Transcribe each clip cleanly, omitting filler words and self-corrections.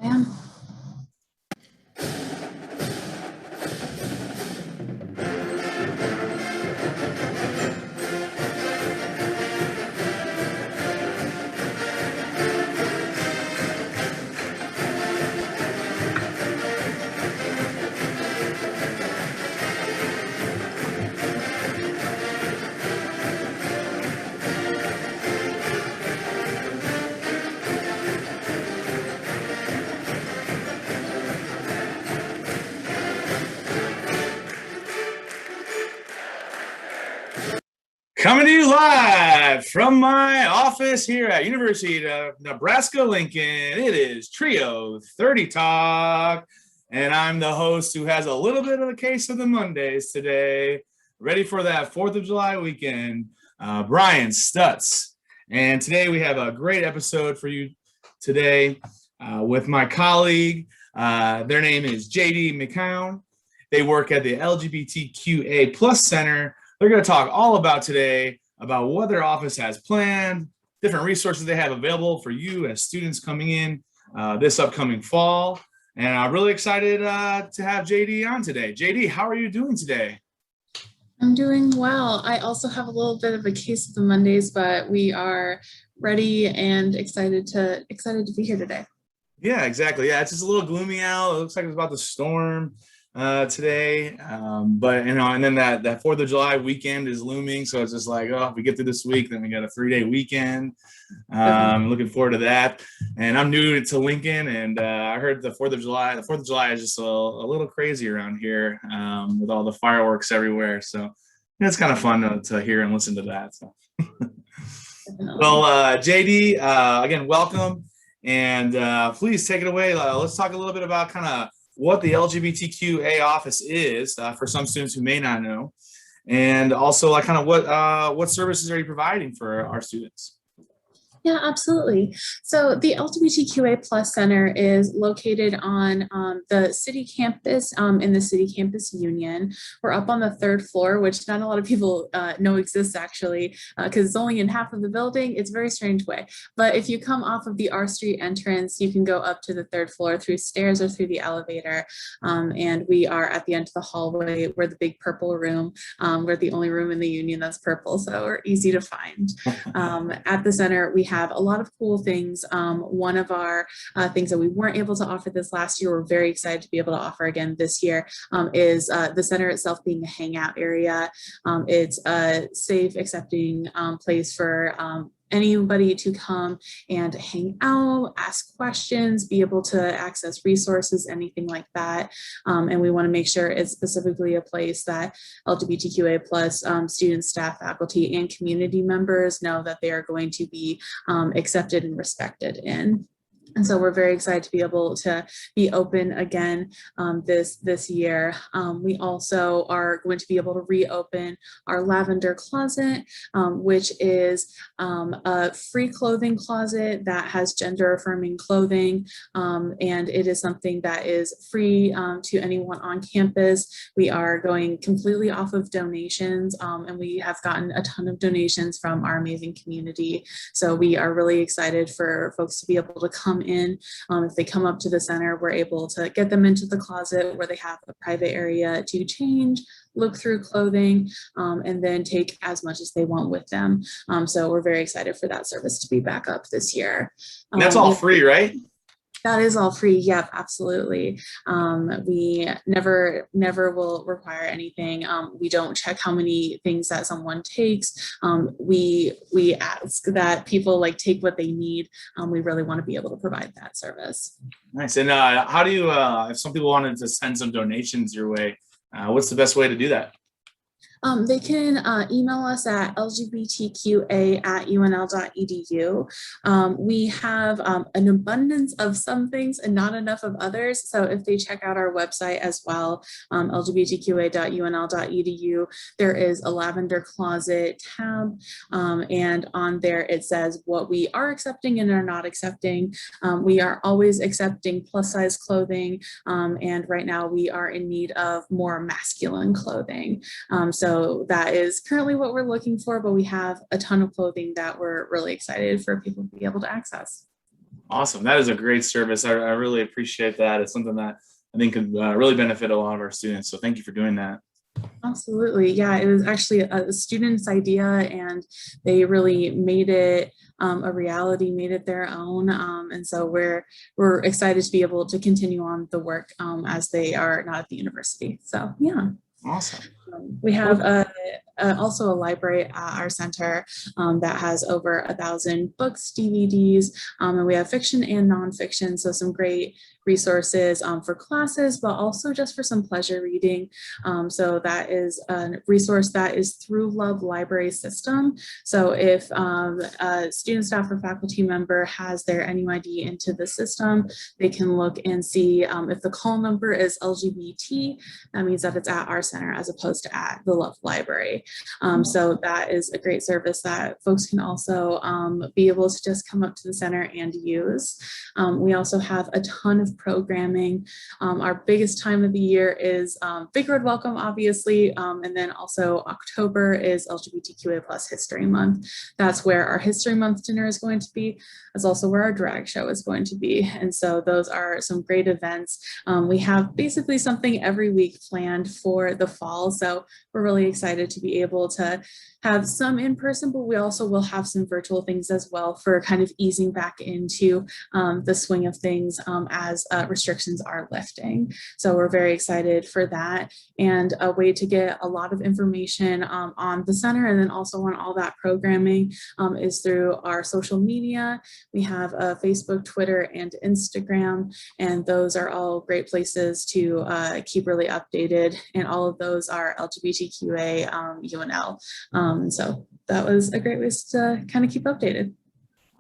I am. Coming to you live from my office here at University of Nebraska-Lincoln. It is Trio 30 Talk, and I'm the host who has a little bit of a case of the Mondays today. Ready for that 4th of July weekend, Brian Stutz. And today we have a great episode for you today with my colleague. Their name is JD McCown. They work at the LGBTQA Plus Center. They're going to talk all about today about what their office has planned, different resources they have available for you as students coming in this upcoming fall. And I'm really excited to have JD on today. JD, how are you doing today? I'm doing well. I also have a little bit of a case of the Mondays, but we are ready and excited to be here today. Yeah, exactly. Yeah, it's just a little gloomy out. It looks like it's about to storm today, but and then that 4th of July weekend is looming, so it's just like, oh, if we get through this week, then we got a 3-day weekend. Looking forward to that. And I'm new to Lincoln, and I heard the 4th of July is just a little crazy around here, with all the fireworks everywhere, so it's kind of fun to hear and listen to that. So well, JD, again, welcome, and please take it away. Let's talk a little bit about kind of what the LGBTQA office is for some students who may not know, and also like kind of what services are you providing for our students? Yeah, absolutely. So the LGBTQA Plus Center is located on the city campus in the City Campus Union. We're up on the 3rd floor, which not a lot of people know exists actually, because it's only in half of the building. It's a very strange way. But if you come off of the R Street entrance, you can go up to the 3rd floor through stairs or through the elevator. And we are at the end of the hallway. We're the big purple room. We're the only room in the Union that's purple, so we're easy to find. At the center, we have a lot of cool things. One of our things that we weren't able to offer this last year, we're very excited to be able to offer again this year, is the center itself being a hangout area. It's a safe, accepting place for anybody to come and hang out, ask questions, be able to access resources, anything like that. And we want to make sure it's specifically a place that LGBTQA plus students, staff, faculty, and community members know that they are going to be accepted and respected in. And so we're very excited to be able to be open again this year. We also are going to be able to reopen our lavender closet, which is a free clothing closet that has gender affirming clothing. And it is something that is free to anyone on campus. We are going completely off of donations, and we have gotten a ton of donations from our amazing community. So we are really excited for folks to be able to come in. If they come up to the center, we're able to get them into the closet where they have a private area to change, look through clothing, and then take as much as they want with them. So we're very excited for that service to be back up this year. And that's all free, right? That is all free. Yep, absolutely. We never will require anything. We don't check how many things that someone takes. We ask that people take what they need. We really want to be able to provide that service. Nice. And how do you, if some people wanted to send some donations your way, what's the best way to do that? They can email us at lgbtqa@unl.edu. We have an abundance of some things and not enough of others. So if they check out our website as well, lgbtqa.unl.edu, there is a lavender closet tab. And on there it says what we are accepting and are not accepting. We are always accepting plus size clothing. And right now we are in need of more masculine clothing. So that is currently what we're looking for, but we have a ton of clothing that we're really excited for people to be able to access. Awesome. That is a great service. I really appreciate that. It's something that I think could really benefit a lot of our students. So thank you for doing that. Absolutely. Yeah, it was actually a student's idea and they really made it a reality, made it their own. And so we're excited to be able to continue on the work as they are not at the university. So yeah. Awesome. We have also a library at our center that has over 1,000 books, DVDs, and we have fiction and nonfiction. So some great resources for classes, but also just for some pleasure reading. So that is a resource that is through Love Library System. So if a student, staff, or faculty member has their NUID into the system, they can look and see if the call number is LGBT, that means that it's at our center as opposed to at the Love Library. So that is a great service that folks can also be able to just come up to the center and use. We also have a ton of programming. Our biggest time of the year is Big Red Welcome, obviously, and then also October is LGBTQA plus History Month. That's where our History Month dinner is going to be. That's also where our drag show is going to be. And so those are some great events. We have basically something every week planned for the fall. So we're really excited to be able to have some in person, but we also will have some virtual things as well for kind of easing back into the swing of things as restrictions are lifting. So we're very excited for that, and a way to get a lot of information on the center and then also on all that programming is through our social media. We have Facebook, Twitter, and Instagram, and those are all great places to keep really updated, and all of those are LGBTQA UNL. So that was a great way to kind of keep updated.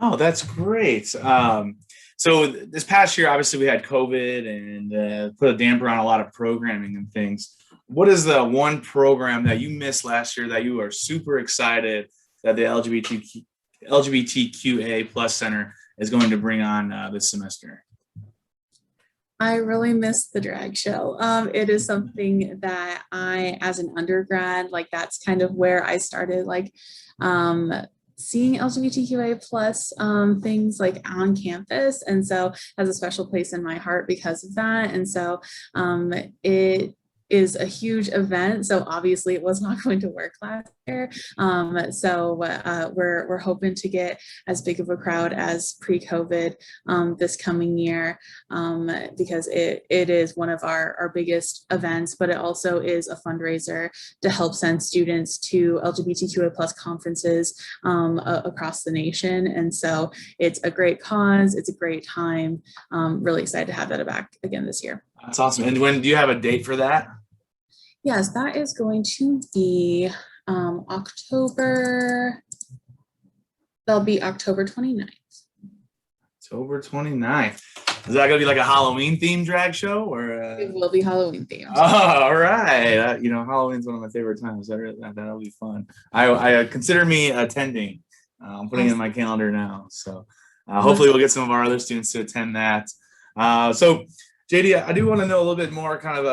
Oh, that's great. So this past year, obviously we had COVID and put a damper on a lot of programming and things. What is the one program that you missed last year that you are super excited that the LGBTQA plus center is going to bring on this semester? I really miss the drag show. It is something that I, as an undergrad, like that's kind of where I started like seeing LGBTQA plus things like on campus. And so has a special place in my heart because of that. And so it is a huge event. So obviously it was not going to work last year. So we're hoping to get as big of a crowd as pre-COVID this coming year because it is one of our biggest events, but it also is a fundraiser to help send students to LGBTQA plus conferences across the nation. And so it's a great cause. It's a great time. Really excited to have that back again this year. That's awesome. And when do you have a date for that? Yes, that is going to be October. That'll be October 29th. October 29th. Is that going to be like a Halloween themed drag show or? It will be Halloween themed. Oh, all right. You know, Halloween's one of my favorite times. That'll be fun. I consider me attending. I'm putting it in my calendar now. So hopefully we'll get some of our other students to attend that. So JD, I do want to know a little bit more kind of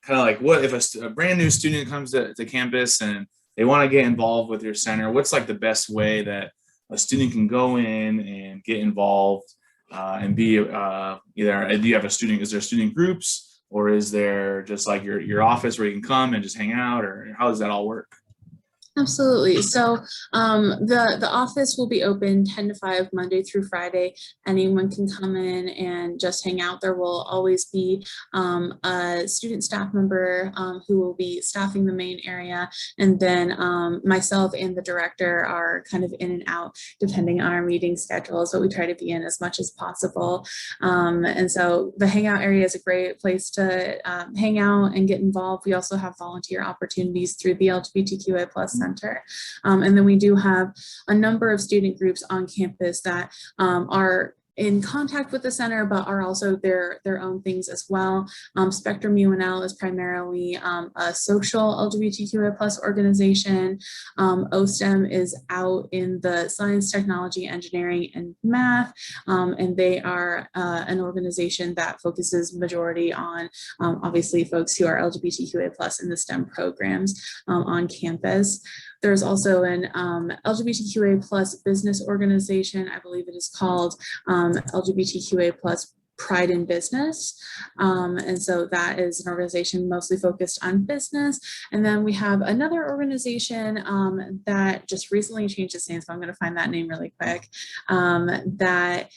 like what if a brand new student comes to campus and they want to get involved with your center, what's like the best way that a student can go in and get involved and be either, do you have is there student groups or is there just like your office where you can come and just hang out, or how does that all work? Absolutely. So the office will be open 10 to 5 Monday through Friday. Anyone can come in and just hang out. There will always be a student staff member who will be staffing the main area. And then myself and the director are kind of in and out depending on our meeting schedules, but we try to be in as much as possible. And so the hangout area is a great place to hang out and get involved. We also have volunteer opportunities through the LGBTQA plus Center. And then we do have a number of student groups on campus that are in contact with the center, but are also their own things as well. Spectrum UNL is primarily a social LGBTQA plus organization. OSTEM is out in the science, technology, engineering, and math. And they are an organization that focuses majority on obviously folks who are LGBTQA plus in the STEM programs on campus. There's also an LGBTQA plus business organization. I believe it is called LGBTQA plus Pride in Business. And so that is an organization mostly focused on business. And then we have another organization that just recently changed its name, so I'm going to find that name really quick, that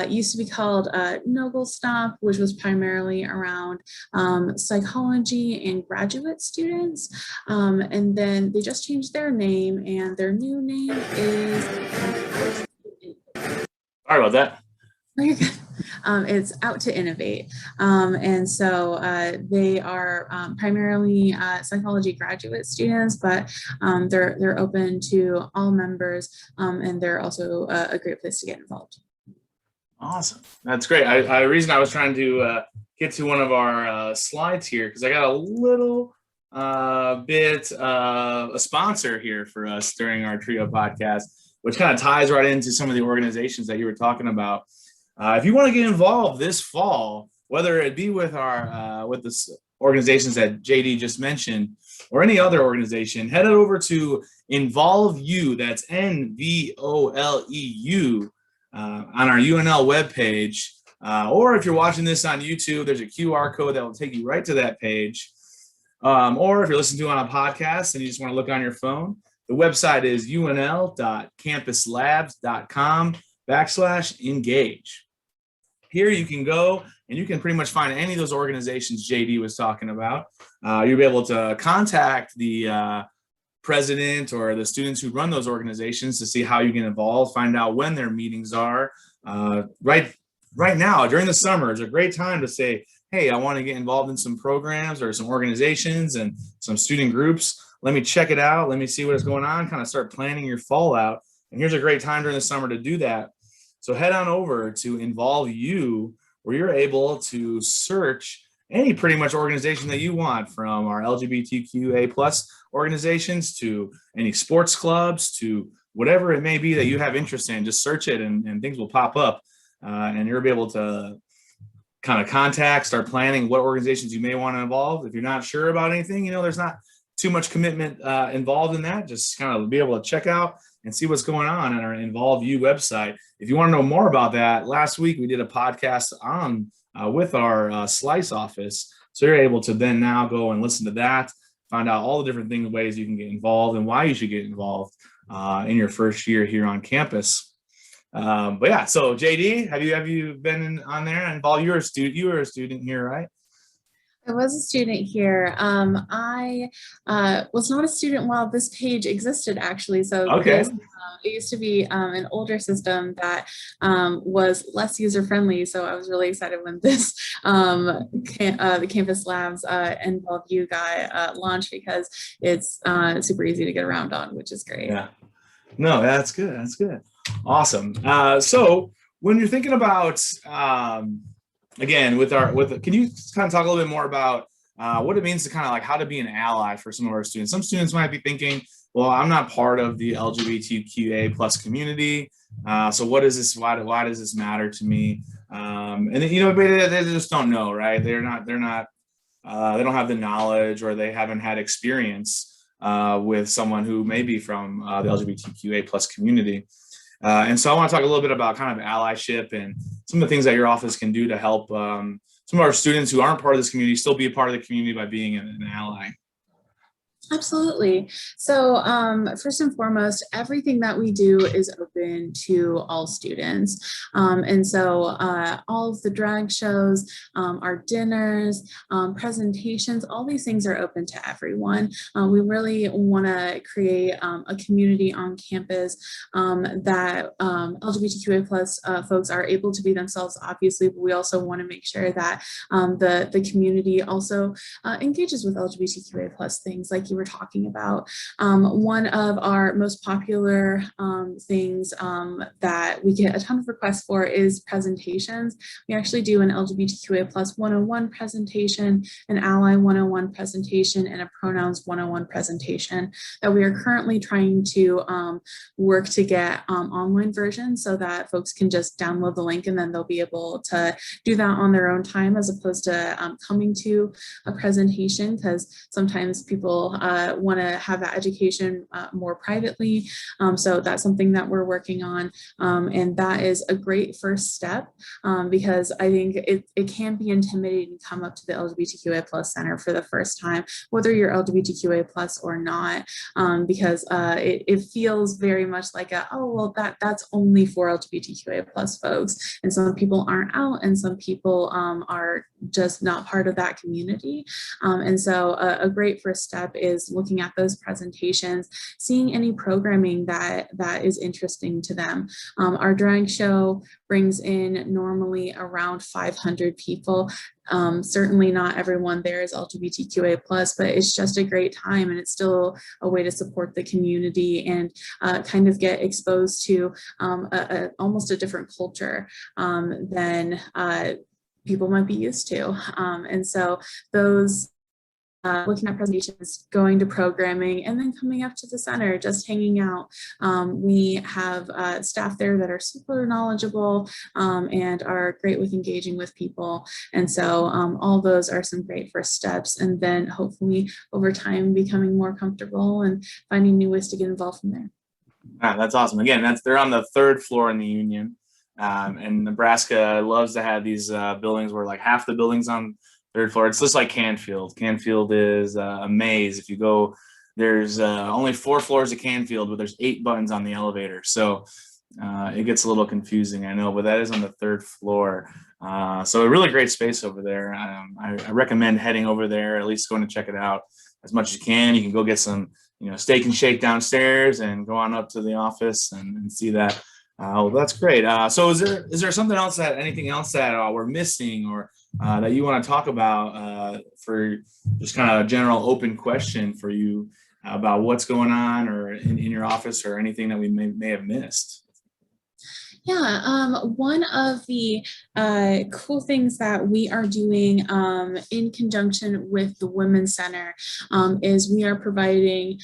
used to be called Noble Stop, which was primarily around psychology and graduate students. And then they just changed their name, and their new name is... Sorry about that. It's Out to Innovate. And so they are primarily psychology graduate students, but they're open to all members, and they're also a great place to get involved. Awesome. That's great. The reason I was trying to get to one of our slides here, because I got a little bit a sponsor here for us during our Trio podcast, which kind of ties right into some of the organizations that you were talking about. If you want to get involved this fall, whether it be with our with the organizations that JD just mentioned or any other organization, head over to Involve You. That's NVOLEU on our UNL webpage. Or if you're watching this on YouTube, there's a QR code that will take you right to that page. Or if you're listening to it on a podcast and you just want to look on your phone, the website is unl.campuslabs.com/engage. Here you can go and you can pretty much find any of those organizations JD was talking about. You'll be able to contact the president or the students who run those organizations to see how you get involved, find out when their meetings are. Right now, during the summer, is a great time to say, hey, I want to get involved in some programs or some organizations and some student groups. Let me check it out. Let me see what is going on, kind of start planning your fall out. And here's a great time during the summer to do that. So head on over to Involve You, where you're able to search any pretty much organization that you want, from our LGBTQA plus organizations to any sports clubs to whatever it may be that you have interest in. Just search it and things will pop up, and you'll be able to kind of contact, start planning what organizations you may want to involve. If you're not sure about anything, there's not too much commitment involved in that. Just kind of be able to check out and see what's going on our Involve You website. If you want to know more about that, last week we did a podcast on with our Slice office. So you're able to then now go and listen to that, find out all the different ways you can get involved and why you should get involved in your first year here on campus. But yeah, so JD, have you been on there involved? You were a student here, right? I was a student here. I was not a student while this page existed, actually. So okay. It used to be an older system that was less user-friendly. So I was really excited when this the Campus Labs Involve You guy launched, because it's super easy to get around on, which is great. Yeah. No, that's good. That's good. Awesome. So when you're thinking about again, can you kind of talk a little bit more about what it means to kind of like how to be an ally for some of our students? Some students might be thinking, well, I'm not part of the LGBTQA plus community. So what is this? Why does this matter to me? And they just don't know, right? They don't have the knowledge, or they haven't had experience with someone who may be from the LGBTQA plus community. And so I want to talk a little bit about kind of allyship and some of the things that your office can do to help some of our students who aren't part of this community still be a part of the community by being an ally. Absolutely. So first and foremost, everything that we do is open to all students. And so all of the drag shows, our dinners, presentations, all these things are open to everyone. We really want to create a community on campus that LGBTQA plus folks are able to be themselves, obviously, but we also want to make sure that the community also engages with LGBTQA plus things like you were talking about. One of our most popular things that we get a ton of requests for is presentations. We actually do an LGBTQA plus 101 presentation, an Ally 101 presentation, and a Pronouns 101 presentation that we are currently trying to work to get online versions so that folks can just download the link and then they'll be able to do that on their own time, as opposed to coming to a presentation, because sometimes people want to have that education more privately. So that's something that we're working on. And that is a great first step because I think it can be intimidating to come up to the LGBTQA plus center for the first time, whether you're LGBTQA plus or not, because it feels very much like oh, well, that's only for LGBTQA plus folks. And some people aren't out and some people are just not part of that community. And so a great first step is looking at those presentations, seeing any programming that is interesting to them. Our drag show brings in normally around 500 people. Certainly not everyone there is LGBTQA plus, but it's just a great time and it's still a way to support the community and kind of get exposed to almost a different culture than people might be used to. And so those looking at presentations, going to programming, and then coming up to the center, just hanging out. We have staff there that are super knowledgeable and are great with engaging with people. And so all those are some great first steps. And then hopefully over time becoming more comfortable and finding new ways to get involved from there. That's awesome. Again, they're on the 3rd floor in the Union. And Nebraska loves to have these buildings where like half the building's on 3rd floor. It's just like Canfield. Canfield is a maze. If you go, there's only 4 floors of Canfield, but there's 8 buttons on the elevator. So it gets a little confusing, I know, but that is on the 3rd floor. So a really great space over there. I recommend heading over there, at least going to check it out as much as you can. You can go get some, steak and shake downstairs and go on up to the office and see that. Well, that's great. So is there something else anything else that we're missing or that you want to talk about for just kind of a general open question for you about what's going on or in your office or anything that we may have missed? Yeah, one of the cool things that we are doing in conjunction with the Women's Center is we are providing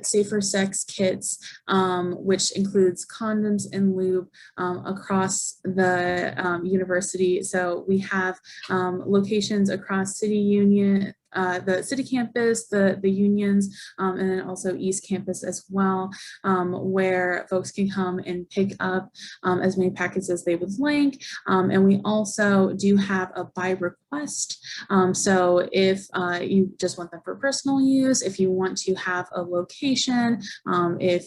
safer sex kits, which includes condoms and lube across the university. So we have locations across City Union, the city campus, the unions, and then also East Campus as well, where folks can come and pick up as many packets as they would like. And we also do have a by request. So if you just want them for personal use, if you want to have a location, if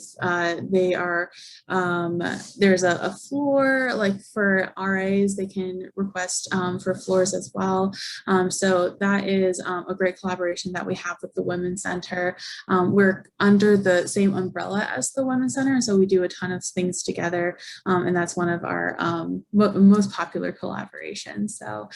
they are, there's a floor, like for RAs, they can request for floors as well. So that is a great collaboration that we have with the Women's Center. We're under the same umbrella as the Women's Center, so we do a ton of things together, and that's one of our most popular collaborations. So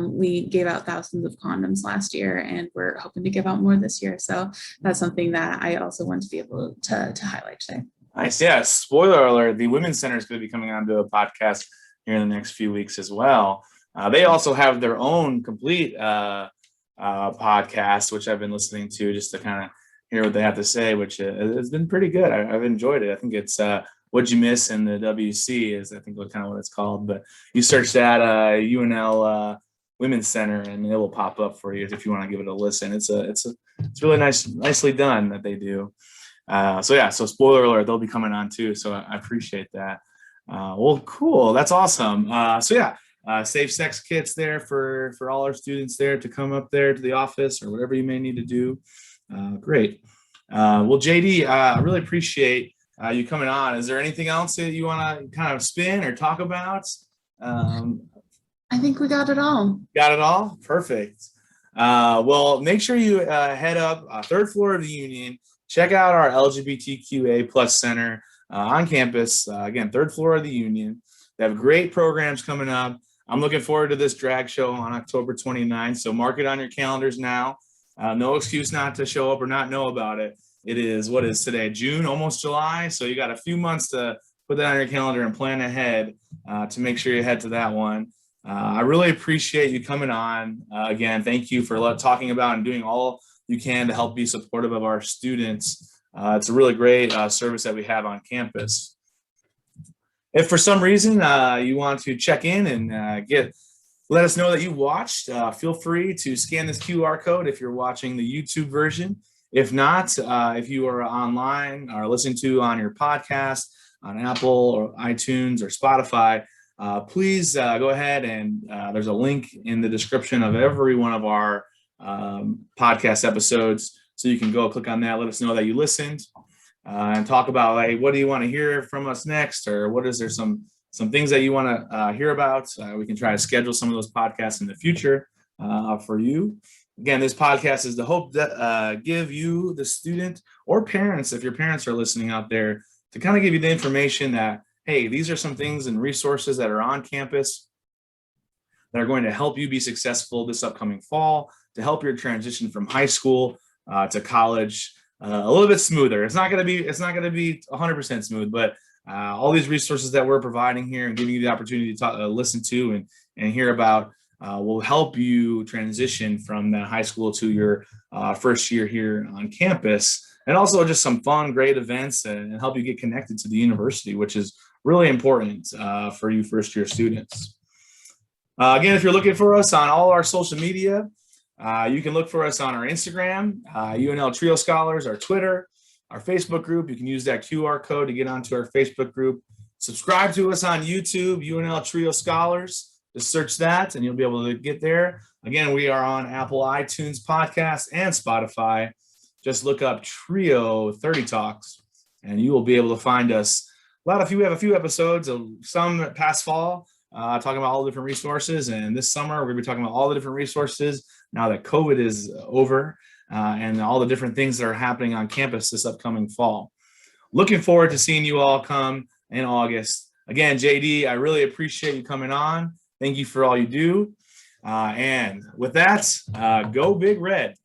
we gave out thousands of condoms last year, and we're hoping to give out more this year. So that's something that I also want to be able to highlight today. Nice. Yeah. Spoiler alert, the Women's Center is going to be coming onto a podcast here in the next few weeks as well. They also have their own complete podcast, which I've been listening to just to kind of hear what they have to say, which has been pretty good. I've enjoyed it. I think it's What'd You Miss in the WC is, I think, kind of what it's called. But you search that UNL Women's Center and it will pop up for you if you want to give it a listen. It's really nicely done that they do. So spoiler alert, they'll be coming on too. So I appreciate that. Well, cool. That's awesome. Safe sex kits there for all our students there to come up there to the office or whatever you may need to do. Great. Well, JD, I really appreciate you coming on. Is there anything else that you want to kind of spin or talk about? I think we got it all. Got it all? Perfect. Well, make sure you head up 3rd floor of the Union. Check out our LGBTQA plus center on campus. Again, 3rd floor of the Union. They have great programs coming up. I'm looking forward to this drag show on October 29th. So mark it on your calendars now. No excuse not to show up or not know about it. It is, what is today? June, almost July. So you got a few months to put that on your calendar and plan ahead to make sure you head to that one. I really appreciate you coming on. Again, thank you for talking about and doing all you can to help be supportive of our students. It's a really great service that we have on campus. If for some reason you want to check in and let us know that you watched, feel free to scan this QR code if you're watching the YouTube version. If not, if you are online or listening to on your podcast on Apple or iTunes or Spotify, please go ahead and there's a link in the description of every one of our podcast episodes. So you can go click on that, let us know that you listened, and talk about, hey, what do you want to hear from us next? Or what is there some things that you want to hear about? We can try to schedule some of those podcasts in the future for you. Again, this podcast is the hope that give you, the student or parents, if your parents are listening out there, to kind of give you the information that, hey, these are some things and resources that are on campus that are going to help you be successful this upcoming fall, to help your transition from high school to college a little bit smoother. It's not going to be 100% smooth, but all these resources that we're providing here and giving you the opportunity to listen to and hear about will help you transition from that high school to your first year here on campus, and also just some fun, great events and help you get connected to the university, which is really important for you first year students. Again, if you're looking for us on all our social media, you can look for us on our Instagram, UNL Trio Scholars, our Twitter, our Facebook group. You can use that QR code to get onto our Facebook group. Subscribe to us on YouTube, UNL Trio Scholars. Just search that and you'll be able to get there. Again, we are on Apple iTunes Podcast and Spotify. Just look up Trio 30 Talks and you will be able to find us. We have a few episodes, some past fall, talking about all the different resources. And this summer, we're going to be talking about all the different resources now that COVID is over and all the different things that are happening on campus this upcoming fall. Looking forward to seeing you all come in August. Again, JD, I really appreciate you coming on. Thank you for all you do. And with that, go Big Red.